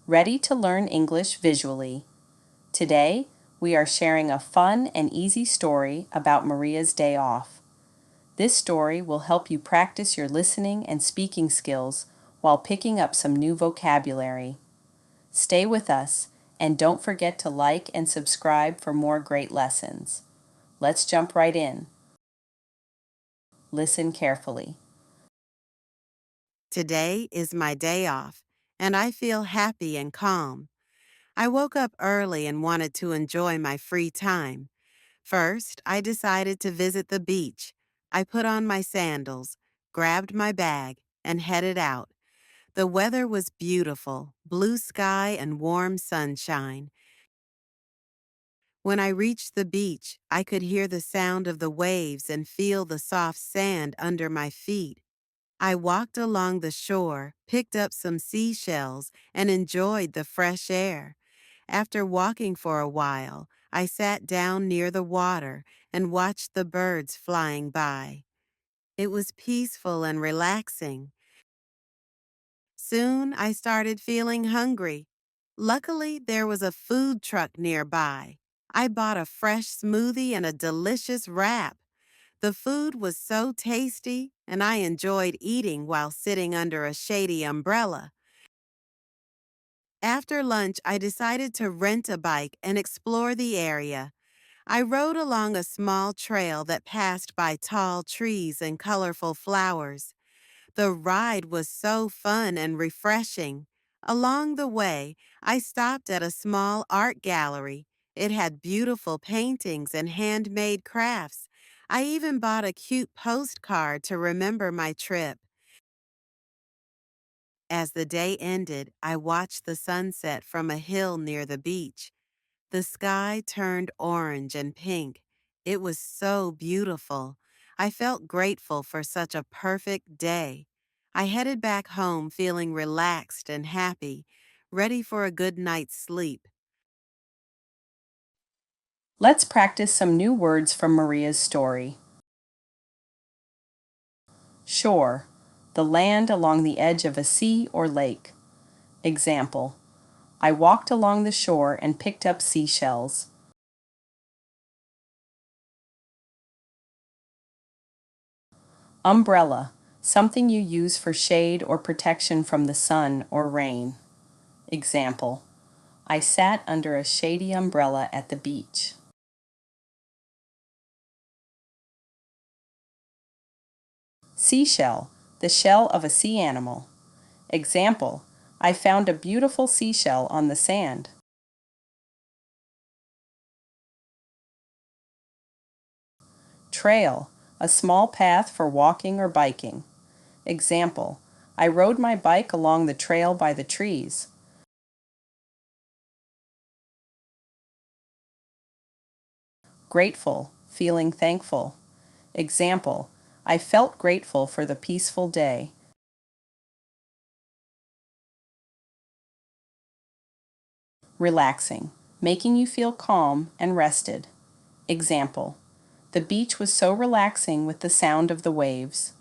Ready to learn English visually. Today, we are sharing a fun and easy story about Maria's day off. This story will help you practice your listening and speaking skills while picking up some new vocabulary. Stay with us and don't forget to like and subscribe for more great lessons. Let's jump right in. Listen carefully. Today is my day off, and I feel happy and calm. I woke up early and wanted to enjoy my free time. First, I decided to visit the beach. I put on my sandals, grabbed my bag, and headed out. The weather was beautiful, blue sky and warm sunshine. When I reached the beach, I could hear the sound of the waves and feel the soft sand under my feet. I walked along the shore, picked up some seashells, and enjoyed the fresh air. After walking for a while, I sat down near the water and watched the birds flying by. It was peaceful and relaxing. Soon I started feeling hungry. Luckily, there was a food truck nearby. I bought a fresh smoothie and a delicious wrap. The food was so tasty, and I enjoyed eating while sitting under a shady umbrella. After lunch, I decided to rent a bike and explore the area. I rode along a small trail that passed by tall trees and colorful flowers. The ride was so fun and refreshing. Along the way, I stopped at a small art gallery. It had beautiful paintings and handmade crafts. I even bought a cute postcard to remember my trip. As the day ended, I watched the sunset from a hill near the beach. The sky turned orange and pink. It was so beautiful. I felt grateful for such a perfect day. I headed back home feeling relaxed and happy, ready for a good night's sleep. Let's practice some new words from Maria's story. Shore, the land along the edge of a sea or lake. Example, I walked along the shore and picked up seashells. Umbrella, something you use for shade or protection from the sun or rain. Example, I sat under a shady umbrella at the beach. Seashell, the shell of a sea animal. Example, I found a beautiful seashell on the sand. Trail, a small path for walking or biking. Example, I rode my bike along the trail by the trees. Grateful, feeling thankful. Example, I felt grateful for the peaceful day. Relaxing, making you feel calm and rested. Example, the beach was so relaxing with the sound of the waves.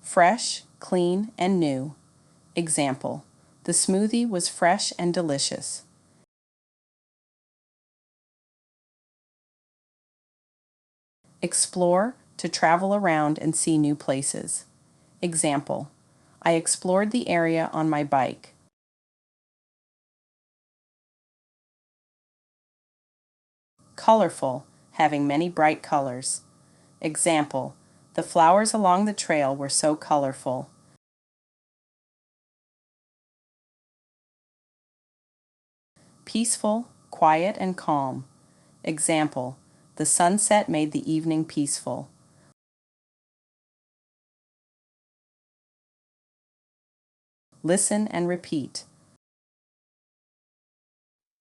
Fresh, clean, and new. Example, the smoothie was fresh and delicious. Explore, to travel around and see new places. Example, I explored the area on my bike. Colorful, having many bright colors. Example, the flowers along the trail were so colorful. Peaceful, quiet, and calm. Example, the sunset made the evening peaceful. Listen and repeat.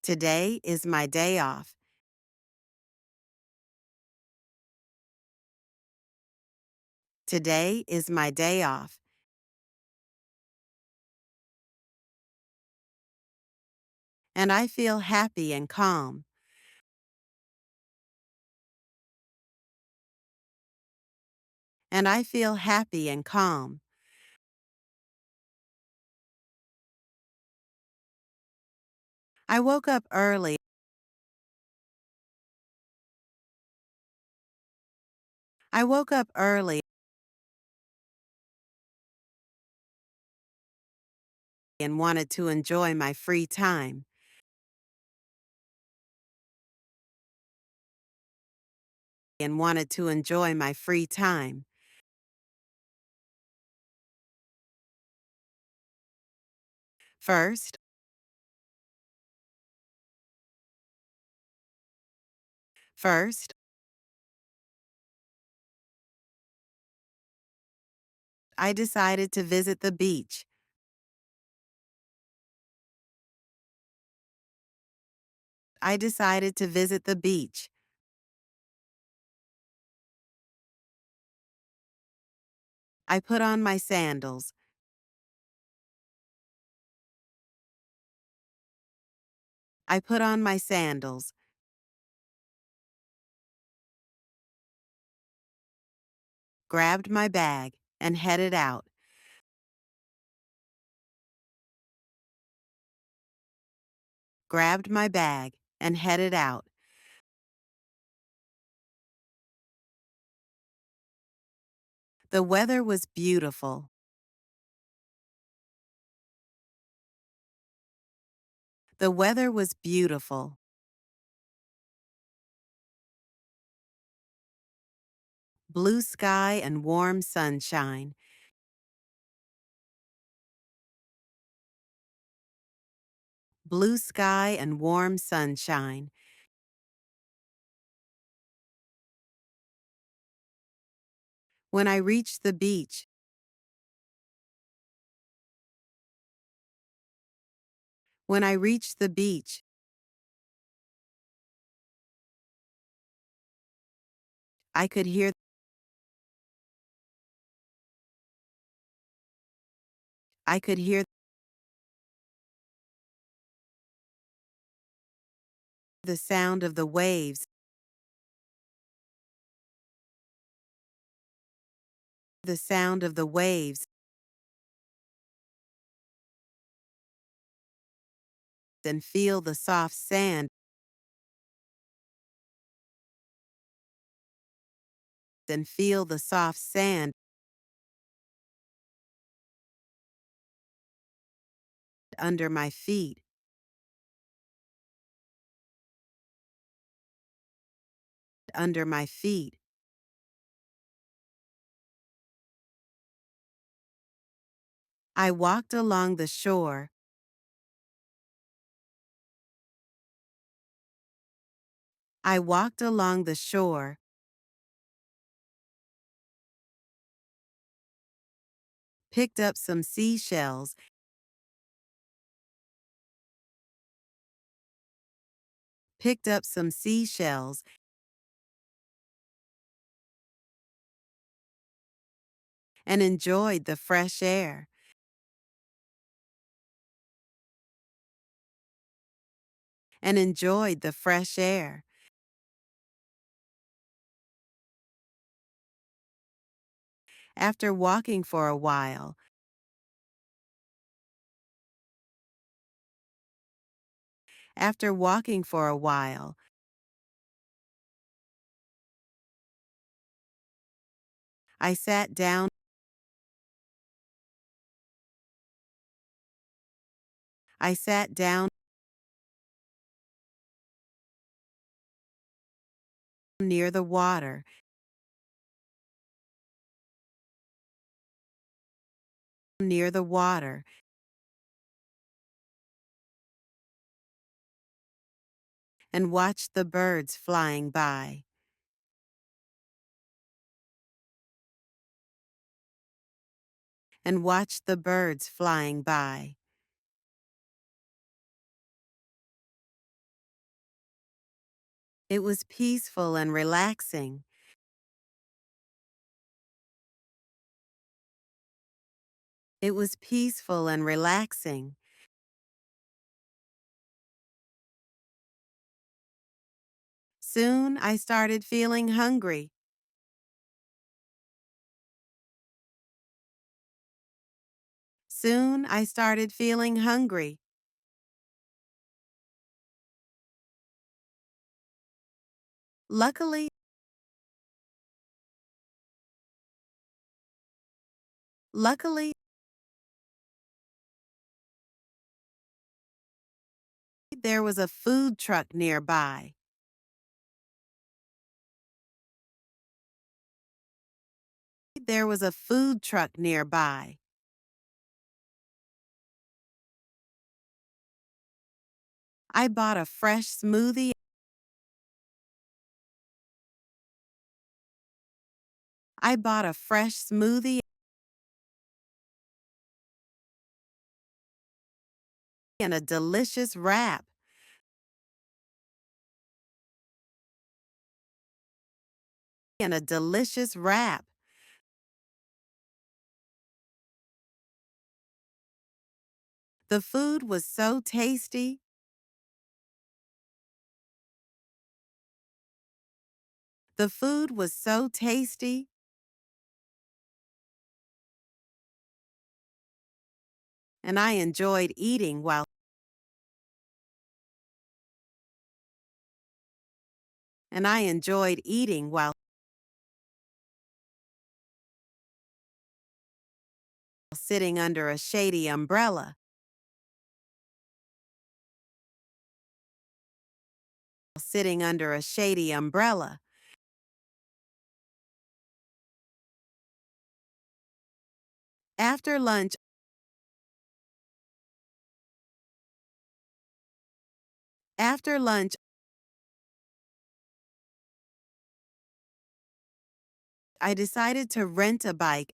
Today is my day off. Today is my day off, and I feel happy and calm. And I feel happy and calm. I woke up early. I woke up early and wanted to enjoy my free time. And wanted to enjoy my free time. First, first, I decided to visit the beach. I decided to visit the beach. I put on my sandals. I put on my sandals. Grabbed my bag, and headed out. Grabbed my bag, and headed out. The weather was beautiful. The weather was beautiful. Blue sky and warm sunshine. Blue sky and warm sunshine. When I reached the beach, when I reached the beach, I could hear I could hear the sound of the waves, the sound of the waves, and feel the soft sand, and feel the soft sand under my feet, under my feet. I walked along the shore. I walked along the shore, picked up some seashells, picked up some seashells, and enjoyed the fresh air, and enjoyed the fresh air. After walking for a while, after walking for a while, I sat down. I sat down near the water, near the water, and watched the birds flying by, and watched the birds flying by. It was peaceful and relaxing. It was peaceful and relaxing. Soon I started feeling hungry. Soon I started feeling hungry. Luckily, luckily, there was a food truck nearby. There was a food truck nearby. I bought a fresh smoothie. I bought a fresh smoothie and a delicious wrap. And a delicious wrap. The food was so tasty. The food was so tasty. And I enjoyed eating while sitting under a shady umbrella. Sitting under a shady umbrella. After lunch, after lunch, I decided to rent a bike.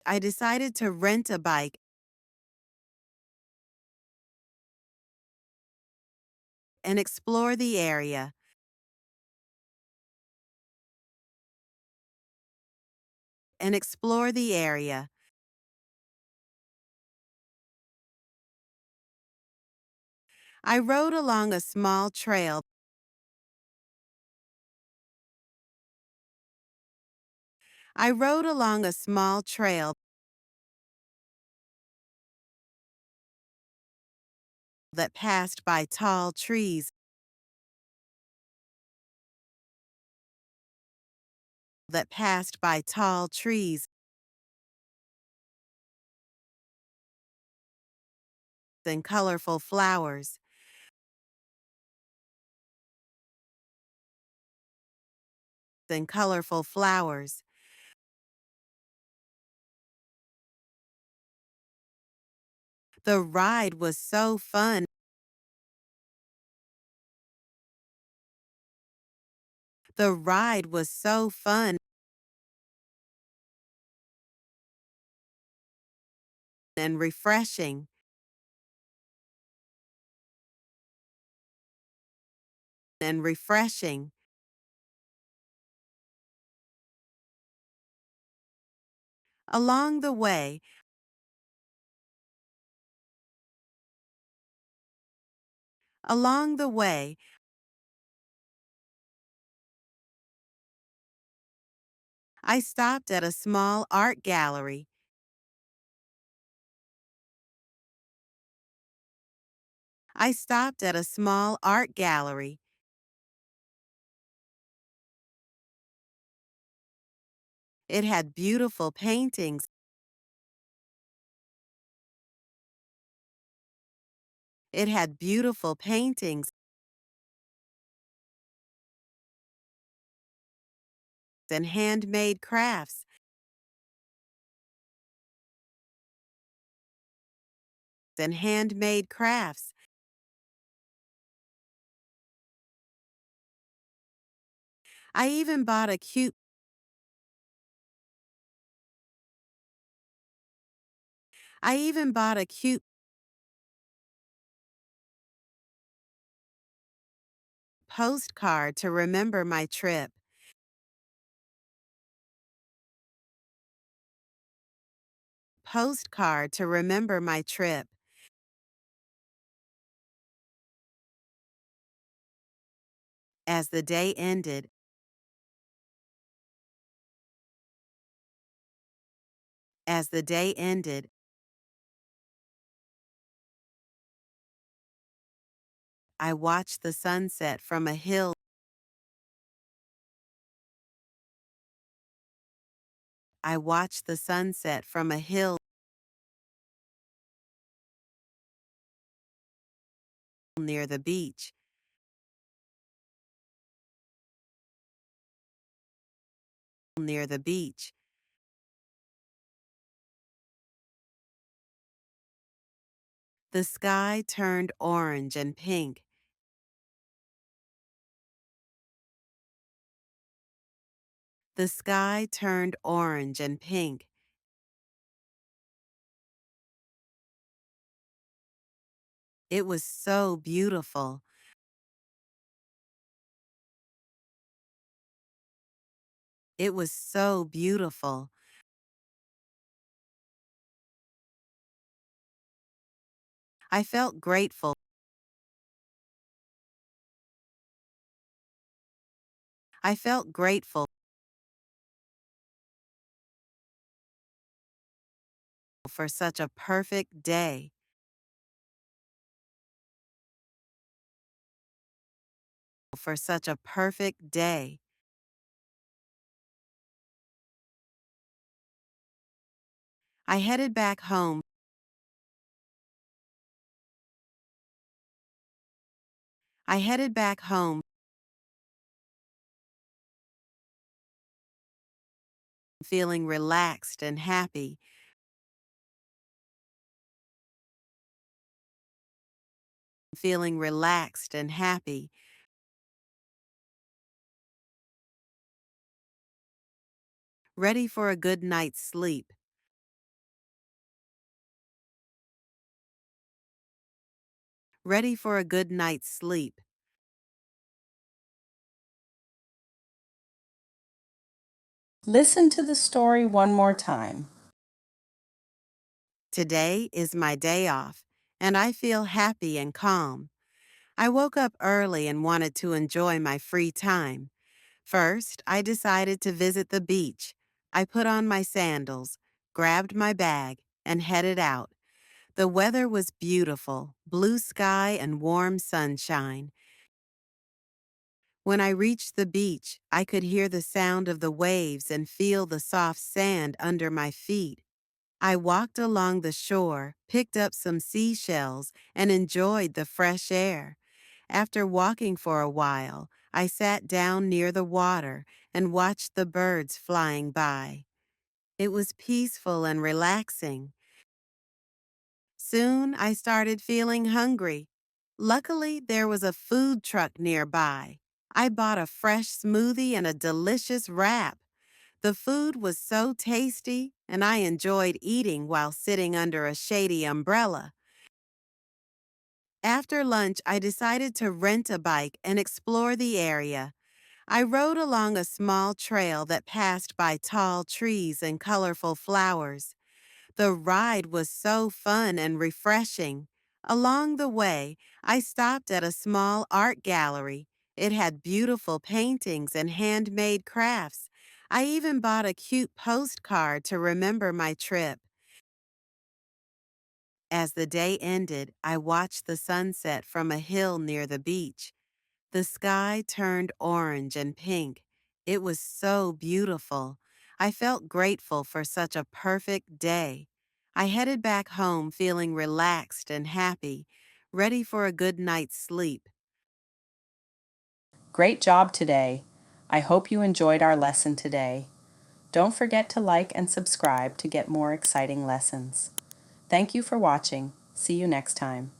I decided to rent a bike and explore the area. And explore the area. I rode along a small trail. I rode along a small trail that passed by tall trees. That passed by tall trees and colorful flowers. And colorful flowers. The ride was so fun. The ride was so fun and refreshing. And refreshing. Along the way, along the way, I stopped at a small art gallery. I stopped at a small art gallery. It had beautiful paintings. It had beautiful paintings and handmade crafts. And handmade crafts. I even bought a cute I even bought a cute postcard to remember my trip. Postcard to remember my trip. As the day ended, as the day ended, I watched the sunset from a hill I watched the sunset from a hill near the beach. Near the beach. The sky turned orange and pink. The sky turned orange and pink. It was so beautiful. It was so beautiful. I felt grateful. I felt grateful for such a perfect day. For such a perfect day. I headed back home. I headed back home feeling relaxed and happy. Feeling relaxed and happy. Ready for a good night's sleep. Ready for a good night's sleep. Listen to the story one more time. Today is my day off, and I feel happy and calm. I woke up early and wanted to enjoy my free time. First, I decided to visit the beach. I put on my sandals, grabbed my bag, and headed out. The weather was beautiful, blue sky and warm sunshine. When I reached the beach, I could hear the sound of the waves and feel the soft sand under my feet. I walked along the shore, picked up some seashells, and enjoyed the fresh air. After walking for a while, I sat down near the water and watched the birds flying by. It was peaceful and relaxing. Soon I started feeling hungry. Luckily, there was a food truck nearby. I bought a fresh smoothie and a delicious wrap. The food was so tasty, and I enjoyed eating while sitting under a shady umbrella. After lunch, I decided to rent a bike and explore the area. I rode along a small trail that passed by tall trees and colorful flowers. The ride was so fun and refreshing. Along the way, I stopped at a small art gallery. It had beautiful paintings and handmade crafts. I even bought a cute postcard to remember my trip. As the day ended, I watched the sunset from a hill near the beach. The sky turned orange and pink. It was so beautiful. I felt grateful for such a perfect day. I headed back home feeling relaxed and happy, ready for a good night's sleep. Great job today. I hope you enjoyed our lesson today. Don't forget to like and subscribe to get more exciting lessons. Thank you for watching. See you next time.